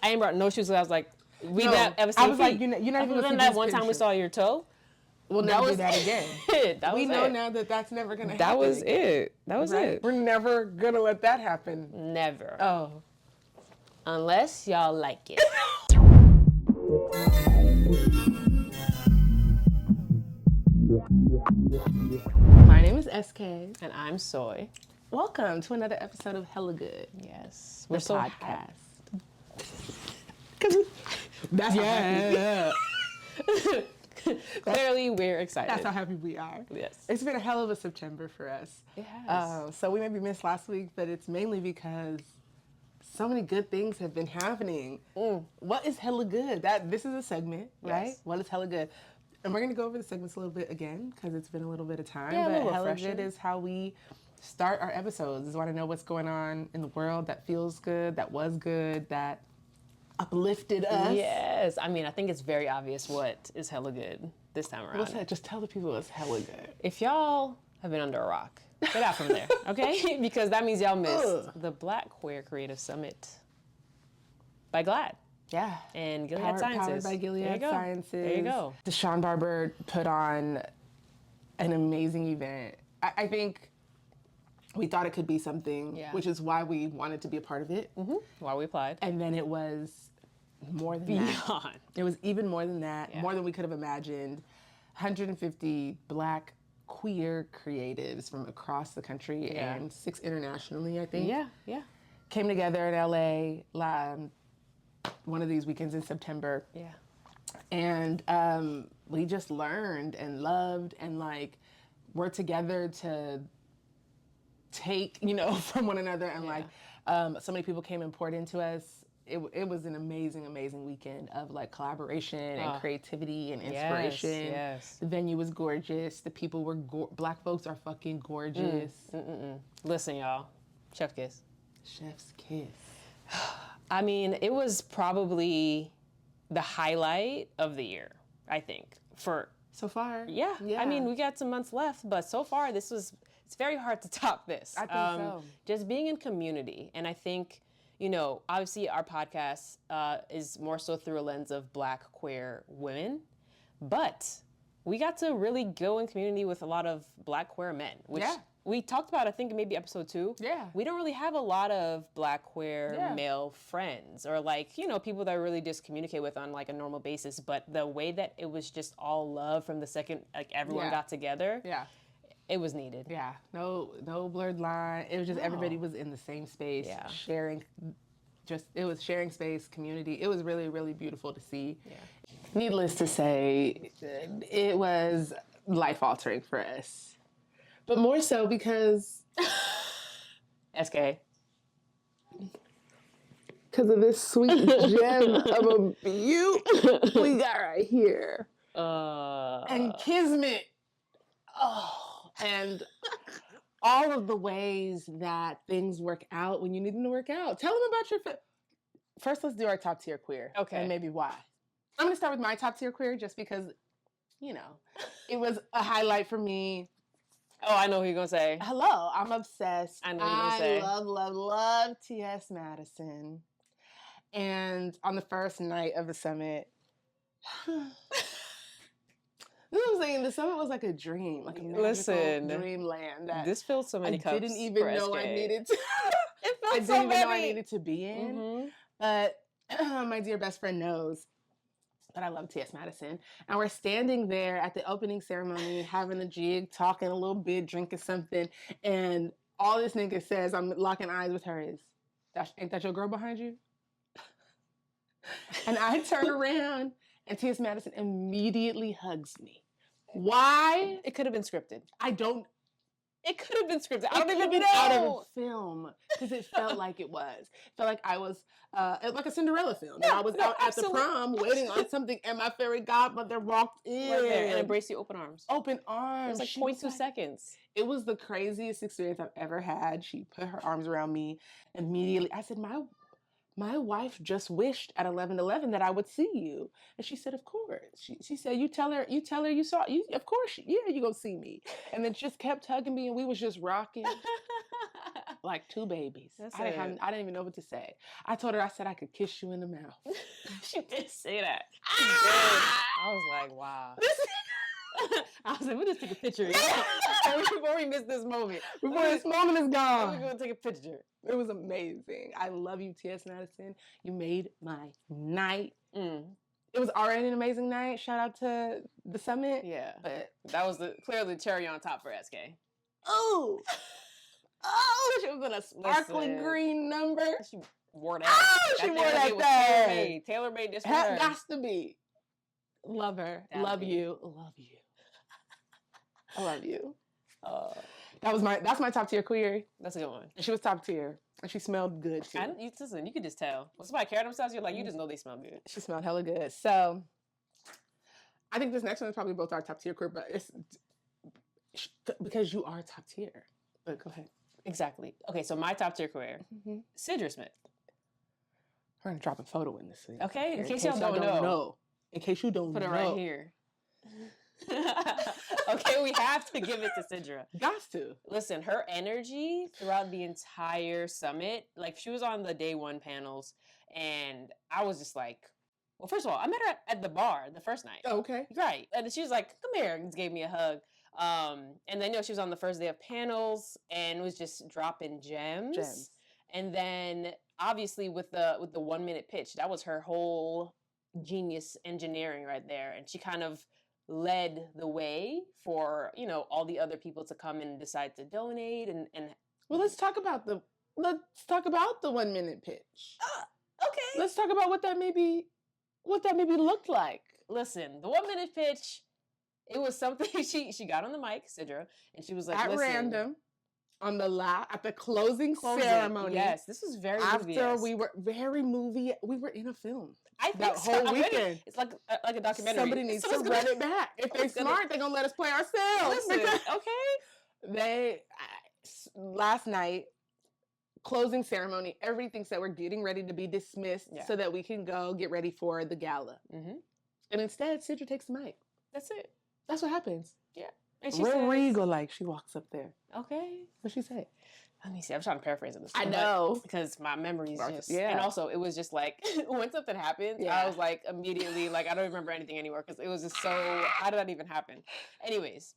I ain't brought no shoes. So I was like, we No, never ever seen I was like, feet. you're not even Other gonna than see that these one time we pictures. saw your toe. We'll never do that again. That We was know it. now that that's never gonna happen. That was again, it. That was right? it. We're never gonna let that happen. Never. Oh. Unless y'all like it. My name is SK. And I'm Soy. Welcome to another episode of Hella Good. Yes. We're so podcast. Cause that's yeah. Clearly, we're excited. That's how happy we are. Yes. It's been a hell of a September for us. It has. So we maybe missed last week, but it's mainly because so many good things have been happening. What is hella good? This is a segment, right? Yes. What is hella good? And we're going to go over the segments a little bit again because it's been a little bit of time. Yeah, but a little hella refresher. good is how we start our episodes. Is want to know what's going on in the world that feels good, that was good, that uplifted us. Yes. I mean, I think it's very obvious what is hella good this time around. What's that? Just tell the people it's hella good. If y'all have been under a rock, get out from there, okay? Because that means y'all missed the Black Queer Creative Summit by GLAAD. Yeah. And Gilead Powered Sciences. by Gilead There you go. Sciences. There you go. Deshaun Barber put on an amazing event. I think we thought it could be something, which is why we wanted to be a part of it. While we applied. And then it was more than that. It was even more than that, more than we could have imagined. 150 Black queer creatives from across the country and 6 internationally, I think. Yeah. Came together in LA one of these weekends in September. Yeah. And we just learned and loved and like we're together to take, from one another. And like so many people came and poured into us. It was an amazing, amazing weekend of like collaboration and creativity and inspiration. Yes. The venue was gorgeous. The people were, Black folks are fucking gorgeous. Listen, y'all. Chef kiss. Chef's kiss. I mean, it was probably the highlight of the year, I think. So far. Yeah. I mean, we got some months left, but so far it's very hard to top this. I think so. Just being in community. And I think, obviously our podcast is more so through a lens of Black queer women, but we got to really go in community with a lot of Black queer men, which we talked about, I think maybe episode 2. Yeah. We don't really have a lot of Black queer male friends or like, people that I really just communicate with on like a normal basis. But the way that it was just all love from the second like everyone got together. Yeah. It was needed. Yeah. No blurred line. It was just everybody was in the same space, sharing sharing space, community. It was really, really beautiful to see. Yeah. Needless to say, it was life-altering for us. But more so because... SK. Because of this sweet gem of a beaut we got right here. And kismet. And all of the ways that things work out when you need them to work out. Tell them about your... First, let's do our top tier queer. Okay. And maybe why. I'm going to start with my top tier queer just because, it was a highlight for me. Oh, I know who you're going to say. Hello, I'm obsessed. I know who you're going to say. I love T.S. Madison. And on the first night of the summit... This is what I'm saying. The summit was like a dream, like a magical dreamland. This filled so many cups. I didn't even know I needed to. It felt I didn't so even know I needed to be in. Mm-hmm. But my dear best friend knows that I love T.S. Madison, and we're standing there at the opening ceremony, having a jig, talking a little bit, drinking something, and all this nigga says, I'm locking eyes with her, is, "Ain't that your girl behind you?" And I turn around. And T.S. Madison immediately hugs me. Why? It could have been scripted. It could have been scripted. I don't even even know. Out of know. a film because it felt like it was. It felt like I was like a Cinderella film. And I was out at the prom waiting on something, and my fairy godmother walked in right there and embraced you open arms. Open arms. It was like 0.2 seconds. It was the craziest experience I've ever had. She put her arms around me immediately. I said, my wife just wished at 11:11 that I would see you. And she said, of course. She said, you tell her you saw, of course, you gonna see me. And then just kept hugging me, and we was just rocking. like two babies. That's I didn't even know what to say. I told her, I said I could kiss you in the mouth. She did say that. She did. I was like, wow. I was like, we'll just take a picture. Before we miss this moment. Before this moment is gone. We're going to take a picture. It was amazing. I love you, T.S. Madison. You made my night. It was already an amazing night. Shout out to the summit. Yeah. But that was clearly the cherry on top for SK. Oh, she was in a sparkling green number. She wore that. Oh, she wore that thing. Tailor-made this for her. Has to be. Love her. Love you. Love you. I love you. That's my top tier queer. That's a good one. And she was top tier. And she smelled good too. Listen, you could just tell. When somebody carried themselves, you're like, you just know they smell good. She smelled hella good. So I think this next one is probably both our top tier queer, but it's because you are top tier. But go ahead. Exactly. Okay, so my top tier queer, Sidra Smith. We're gonna drop a photo in this thing. Okay, in case y'all don't know. In case you don't know. Put it right here. Okay, we have to give it to Sidra. Got to. Listen, her energy throughout the entire summit, like she was on the day one panels, and I was just like, well, first of all, I met her at the bar the first night. Oh, okay. Right. And she was like, come here, and just gave me a hug. And then, she was on the first day of panels and was just dropping gems. And then obviously with the 1 minute pitch, that was her whole genius engineering right there. And she kind of led the way for, all the other people to come and decide to donate and well, let's talk about the 1 minute pitch. Okay. Let's talk about what that maybe looked like. Listen, the 1 minute pitch, it was something she got on the mic, Sidra, and she was like, at random, on at the closing ceremony. Yes, this was very after we were very movie. We were in a film. I think that whole weekend. It's like a documentary. Somebody needs to run it back. If they're smart, they're gonna let us play ourselves. Listen, okay. Last night, closing ceremony. Everything said we're getting ready to be dismissed so that we can go get ready for the gala. And instead, Sidra takes the mic. That's it. That's what happens. Yeah. And she real regal, like she walks up there. Okay. What'd she say? Let me see. I'm trying to paraphrase it. I know. Because my memory's just... Yeah. And also, it was just like, when something happens, I was like, immediately, like, I don't remember anything anymore because it was just so... How did that even happen? Anyways,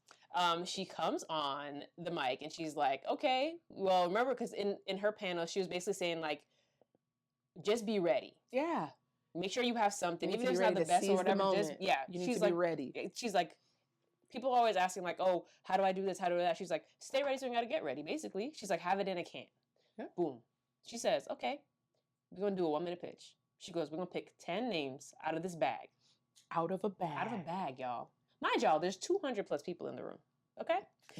she comes on the mic and she's like, okay, well, remember, because in her panel, she was basically saying, like, just be ready. Yeah. Make sure you have something. Even if it's not the best or whatever. You need to be ready. She's like... People are always asking, like, oh, how do I do this? How do I do that? She's like, stay ready so you got to get ready, basically. She's like, have it in a can. Yeah. Boom. She says, okay, we're going to do a 1 minute pitch. She goes, we're going to pick 10 names out of this bag. Out of a bag. Out of a bag, y'all. Mind y'all, there's 200 plus people in the room. Okay?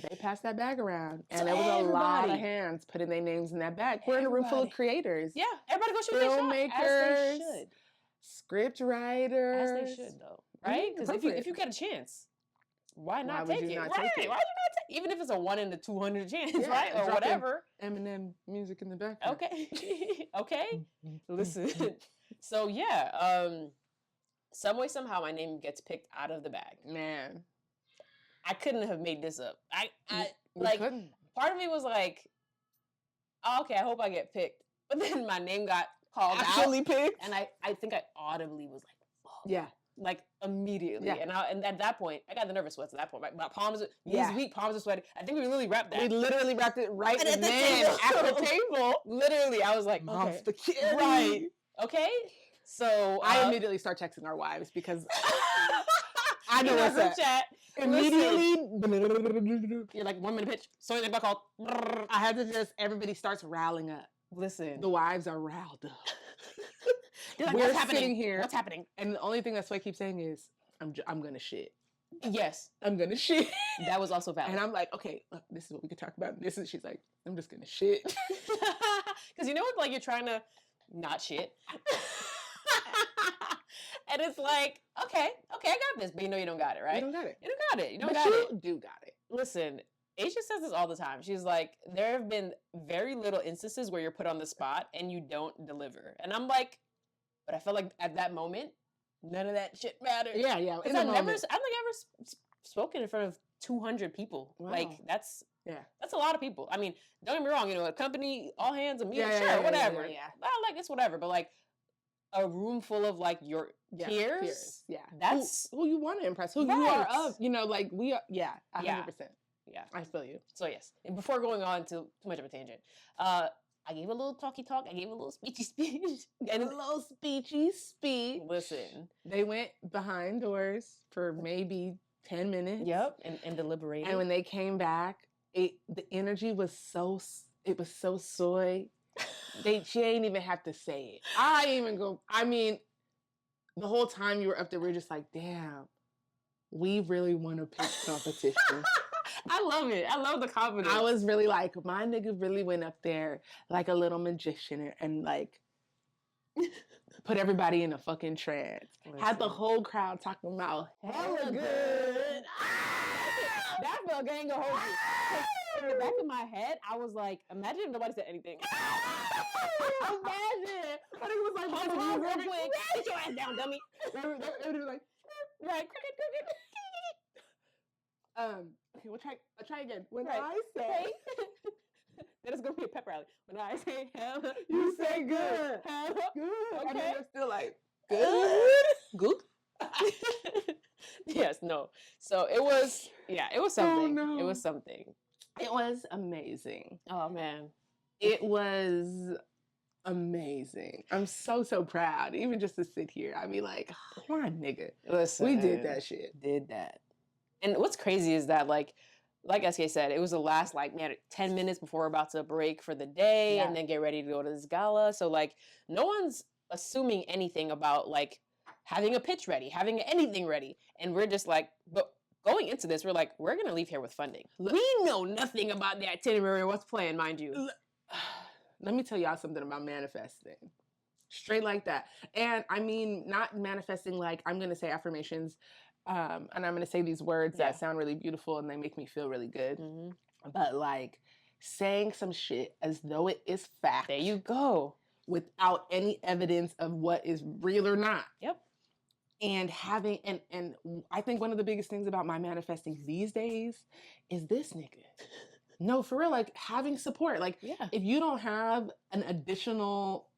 They passed that bag around. And there was a lot of hands putting their names in that bag. We're in a room full of creators. Yeah. Everybody go shoot their shot. Filmmakers. As they should. Script writers. As they should, though. Right? Because if you get a chance... Why not take it? Why would you not take it? Even if it's a 1 in 200 chance, right? Or whatever. Eminem music in the back. Okay. Okay. Listen. So some way, somehow my name gets picked out of the bag. Man. I couldn't have made this up. Couldn't. Part of me was like, oh, okay, I hope I get picked. But then my name got called Actually picked? And I think I audibly was like, whoa. Yeah. Like immediately, and at that point, I got the nervous sweats. At that point, my palms, weak palms are sweaty. I think we really wrapped that. We literally wrapped it right at the table. Literally, I was like, Mom's the kid, right? Okay, so I immediately start texting our wives because I know what's up. Chat. Immediately, you're like 1 minute pitch. So they got called. I had to just everybody starts riling up. Listen, the wives are riled up. Like, we're sitting here. What's happening? And the only thing that Sway keeps saying is, I'm gonna shit. Yes. I'm gonna shit. That was also valid. And I'm like, okay, look, this is what we could talk about. She's like, I'm just gonna shit. Because you know what, like you're trying to not shit. And it's like, okay, I got this. But you know you don't got it, right? You don't got it. You don't got it. You don't but got you it. do got it. Listen, Aisha says this all the time. She's like, there have been very little instances where you're put on the spot and you don't deliver. And I'm like, but I felt like at that moment, none of that shit mattered. Yeah. I don't think I ever spoken in front of 200 people. Wow. Like, that's Yeah. That's a lot of people. I mean, don't get me wrong, a company, all hands, a meeting, Yeah, whatever. yeah. Well, like, it's whatever. But, like, a room full of, like, your peers. Yeah. That's... Who you want to impress. Who you are of. Like, we are... Yeah, 100%. Yeah. I feel you. So, yes. And before going on to too much of a tangent, I gave a little talky talk. I gave a little speechy speech. And a little speechy speech. Listen. They went behind doors for maybe 10 minutes. Yep. And deliberated. And when they came back, the energy was so soy. She ain't even have to say it. I mean, the whole time you were up there, we were just like, damn, we really want to pick competition. I love it. I love the confidence. I was really like, my nigga really went up there like a little magician and like put everybody in a fucking trance. Listen. Had the whole crowd talking about hella good. That felt gang to hold you. In the back of my head, I was like, imagine if nobody said anything. Imagine. But it was like, hold real quick. Sit your ass down, dummy. They were like, right, cricket. Okay, we'll try again. When right. I say... That is going to be a pep rally. When I say hella, you say good. Hella. Good. Okay. And then you're still like, good? Good? Yes, no. So it was something. Oh, no. It was something. It was amazing. Oh, man. It was amazing. I'm so proud. Even just to sit here, I'd be like, come on, nigga. Listen. We did that shit. Did that. And what's crazy is that, like SK said, it was the last, 10 minutes before we're about to break for the day and then get ready to go to this gala. So, no one's assuming anything about, having a pitch ready, having anything ready. And we're just but going into this, we're like, we're going to leave here with funding. We know nothing about the itinerary or what's planned, mind you. Let me tell y'all something about manifesting. Straight like that. And I mean, not manifesting I'm going to say affirmations and I'm going to say these words that sound really beautiful and they make me feel really good. Mm-hmm. But saying some shit as though it is fact. There you go. Without any evidence of what is real or not. Yep. And having, and I think one of the biggest things about my manifesting these days is this nigga. No, for real, having support. If you don't have an additional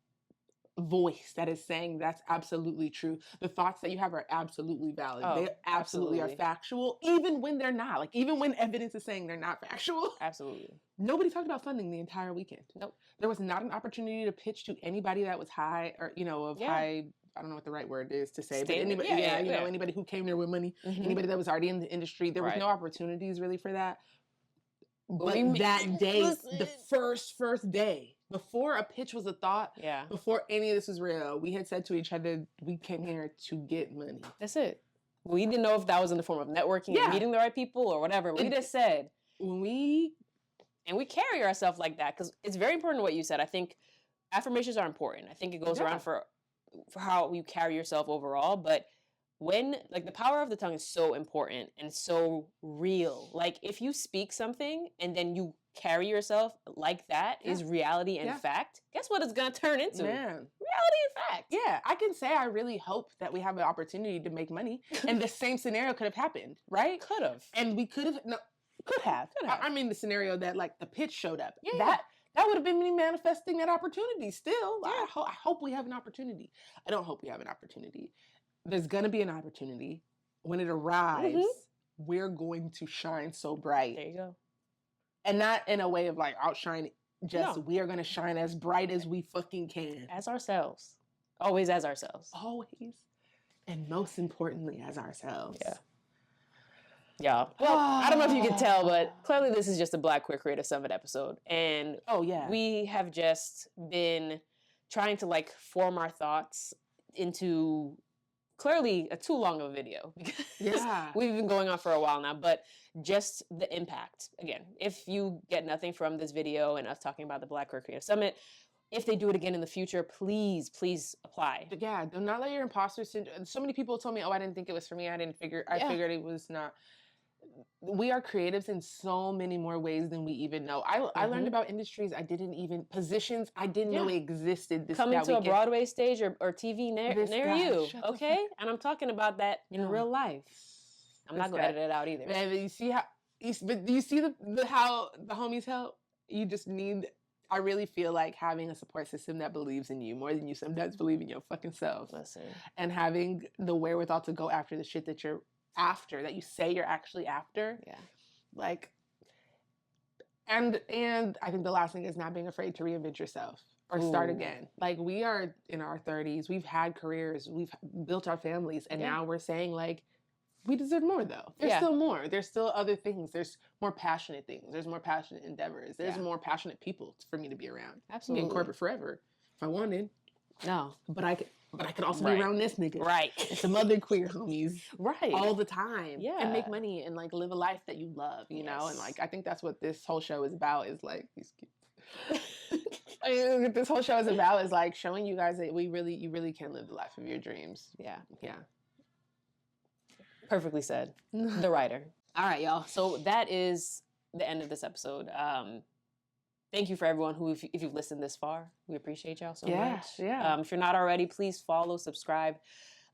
voice that is saying that's absolutely true, the thoughts that you have are absolutely valid. They absolutely are factual, even when they're not. Even when evidence is saying they're not factual. Absolutely. Nobody talked about funding the entire weekend. Nope. There was not an opportunity to pitch to anybody that was high or, high, I don't know what the right word is to say, but anybody, anybody who came there with money, anybody that was already in the industry, there was no opportunities really for that. But that day, the first day, before a pitch was a thought, before any of this was real, we had said to each other, we came here to get money. That's it. We didn't know if that was in the form of networking and meeting the right people or whatever. We just said, and we carry ourselves like that because it's very important what you said. I think affirmations are important. I think it goes around for how you carry yourself overall, but when the power of the tongue is so important and so real. If you speak something and then you carry yourself like that is reality and fact, guess what it's gonna turn into? Man. Reality and fact. Yeah, I can say I really hope that we have an opportunity to make money and the same scenario could have happened, right? Could have. And we could have could have. I mean the scenario that the pitch showed up. Yeah. That would have been me manifesting that opportunity still. Yeah. I hope we have an opportunity. I don't hope we have an opportunity. There's going to be an opportunity. When it arrives, we're going to shine so bright. There you go. And not in a way of outshine, we are going to shine as bright as we fucking can. As ourselves. Always as ourselves. Always. And most importantly, as ourselves. Yeah. Yeah. Well, I don't know if you can tell, but clearly this is just a Black Queer Creative Summit episode. And we have just been trying to form our thoughts into clearly a too long of a video because we've been going on for a while now, but just the impact. Again, if you get nothing from this video and us talking about the Black Queer Creative Summit, if they do it again in the future, please apply. Yeah, do not let your imposter syndrome. So many people told me, I didn't think it was for me. I figured it was not. We are creatives in so many more ways than we even know. I learned about industries positions I didn't know existed. Coming to a Broadway stage or TV near you, okay? And I'm talking about that in real life. I'm not going to edit it out either. Man, you see how But do you see the how the homies help? You just need. I really feel like having a support system that believes in you more than you sometimes believe in your fucking self. Listen. And having the wherewithal to go after the shit that you're after, that you say you're actually after. Yeah. Like, and I think the last thing is not being afraid to reinvent yourself or start again. Like, we are in our 30s, we've had careers, we've built our families, and now we're saying, like, we deserve more, though. There's still more. There's still other things. There's more passionate things. There's more passionate endeavors. There's more passionate people for me to be around. Absolutely. Be in corporate forever if I wanted. No. But I could also be around this nigga. Right. And some other queer homies. Right. All the time. Yeah. And make money and, like, live a life that you love, you know? And, like, I think that's what this whole show is about, is, like, these kids. I mean, what this whole show is about is, like, showing you guys that you really can live the life of your dreams. Yeah. Yeah. Perfectly said. The writer. All right, y'all. So that is the end of this episode. Thank you for everyone who, if you've listened this far, we appreciate y'all so much. Yeah. If you're not already, please follow, subscribe,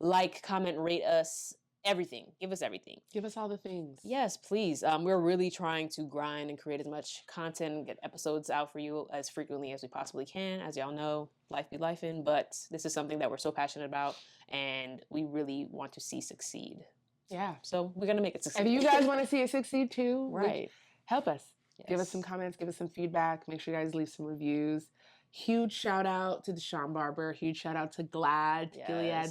like, comment, rate us, everything. Give us everything. Give us all the things. Yes, please. We're really trying to grind and create as much content and get episodes out for you as frequently as we possibly can. As y'all know, life be lifing, but this is something that we're so passionate about, and we really want to see succeed. Yeah. So we're going to make it succeed. If you guys want to see it succeed too, right, help us. Yes. Give us some comments, give us some feedback. Make sure you guys leave some reviews. Huge shout out to Deshaun Barber. Huge shout out to GLAAD, GLAAD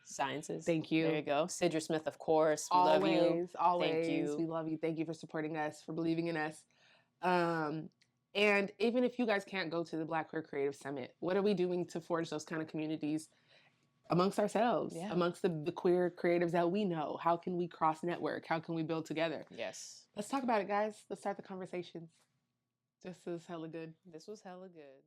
Sciences. Thank you. There you go. Sidra Smith, of course. We love you. Always. Thank you. We love you. Thank you for supporting us, for believing in us. And even if you guys can't go to the Black Queer Creative Summit, what are we doing to forge those kind of communities amongst ourselves, amongst the queer creatives that we know? How can we cross network? How can we build together? Yes. Let's talk about it, guys. Let's start the conversations. This is hella good. This was hella good.